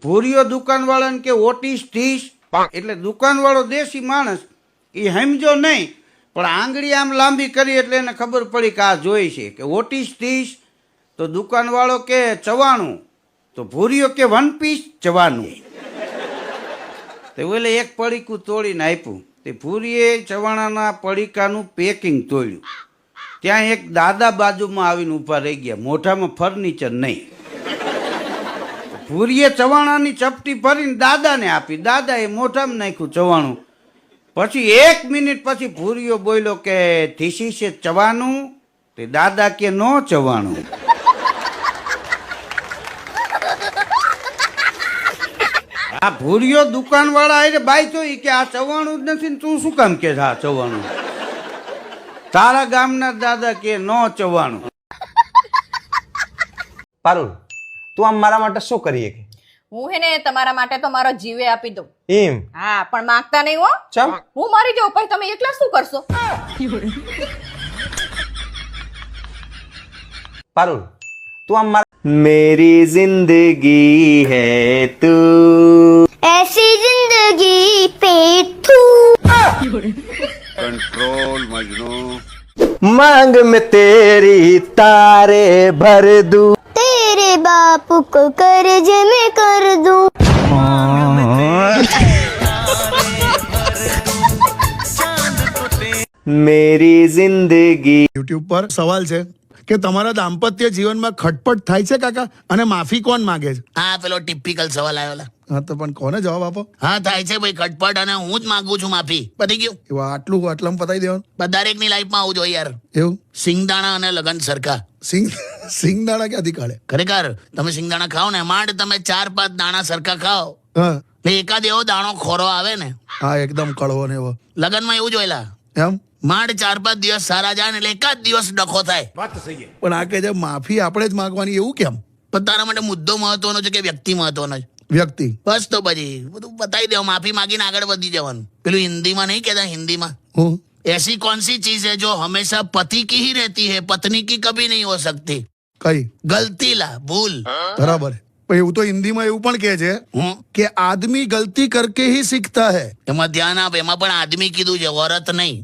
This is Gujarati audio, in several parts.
ભૂરિયો દુકાનવાળાને કે ઓટીસ 30 એટલે દુકાનવાળો દેશી માણસ એ સમજો નહીં, પણ આંગળી આમ લાંબી કરી એટલે એને ખબર પડી કે આ જોઈ છે કે ઓટીસ 30. તો દુકાનવાળો કે 94, તો ભૂરિયો કે 1 પીસ 94. તે ઓલે એક પડીકું તોડીને આપ્યું. તે ભૂરીએ ચવાણાના પડીકાનું પેકિંગ તોડ્યું. ત્યાં એક દાદા બાજુમાં આવીને ઊભા રહી ગયા, મોઢામાં ફર્નિચર નહીં. ભૂરીએ ચવાણાની ચપટી ભરીને દાદાને આપી. દાદાએ મોઢામાં નાખ્યું ચવાણું. પછી 1 મિનિટ પછી ભૂરીયો બોલ્યો કે ધીસ ઇઝ ચવાનું. તે દાદા કે નો ચવાણું. આ ભૂરિયો દુકાનવાળા આવીને બાઈ તો કે આ ચવાણું જ નથી ને તું શું કામ કે આ ચવાણું? તારા ગામના દાદા કે નો ચવાણું. પારુલ, તું આમ મારા માટે શું કરીએ કે? હું હે ને તમારા માટે તો મારો જીવે આપી દઉં. એમ? હા, પણ માંગતા નહીં હો. ચમ? હું મારી જાઉં પછી તમે એકલા શું કરશો? पारुल, तू आम मेरी जिंदगी है तू, ऐसी जिंदगी पे तू કંટ્રોલ મજનુ. मांग में तेरी तारे भर दूं, तेरे बाप को कर्ज में कर दूं. मेरी जिंदगी. યુટ્યુબ પર સવાલ છે કે તમારા દાંપત્ય જીવનમાં ખટપટ થાય છે કાકા, અને માફી કોણ માંગે છે? હા, પેલો ટિપિકલ સવાલ આવ્યો. હા તો પણ કોને જવાબ આપો? હા, થાય છે ભાઈ ખટપટ, અને હું જ માંગુ છું માફી. પતી ગયું? એવા આટલામાં પતાવી દેવાનું? દરેકની લાઈફમાં આવું જોઈએ યાર. એવું? સિંગદાણા અને લગન સરખા. સિંગદાણા ક્યાંથી કાઢે? ખરેખર તમે સિંગદાણા ખાઓ ને, માંડ તમે 4-5 દાણા સરખા ખાઓ, હા એટલે એકાદ એવો દાણો ખોરો આવે ને. હા, એકદમ કડવો ને એવો. લગનમાં એવું જોયેલા, એમ? માંડ 4-5 દિવસ સારા જાય ને એટલે એકાદ દિવસ ડખો થાય. પણ આ કે છે માફી આપણે જ માંગવાની, એવું કેમ? પણ તારા માટે મુદ્દો મહત્વનો છે કે વ્યક્તિ મહત્વનો છે? વ્યક્તિ. બસ તો પછી બધું બતાવી દેવું, માફી માંગીને આગળ વધી જવાનું. પેલું હિન્દીમાં નહીં કહેતા, હિન્દીમાં હું ऐसी कौन सी चीज है जो हमेशा पति की ही रहती है, पत्नी की कभी नहीं हो सकती? કઈ? गलती ला, भूल. બરાબર. પણ એવું તો હિન્દીમાં એવું પણ કહે છે હું કે આદમી ગલતી કરકે ही सीखता है. એમાં ધ્યાન આપ, એમાં પણ આદમી કીધું છે, औरत નહીં.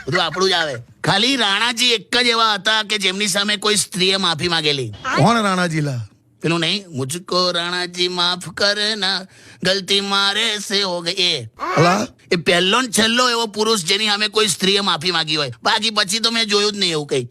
બધું આપણું જ આવે. ખાલી રાણાજી એક જ એવા હતા કે જેમની સામે કોઈ સ્ત્રીએ માફી માંગેલી. કોણ રાણાજીલા? પેલું નહીં, મુझको રાણાજી માફ કરના, ગલતી મારે સે હો ગઈ. અલા, એ પહેલો ને છેલ્લો એવો પુરુષ જેની સામે કોઈ સ્ત્રીએ માફી માંગી હોય. બાકી પછી તો મેં જોયું જ નહીં એવું કઈ.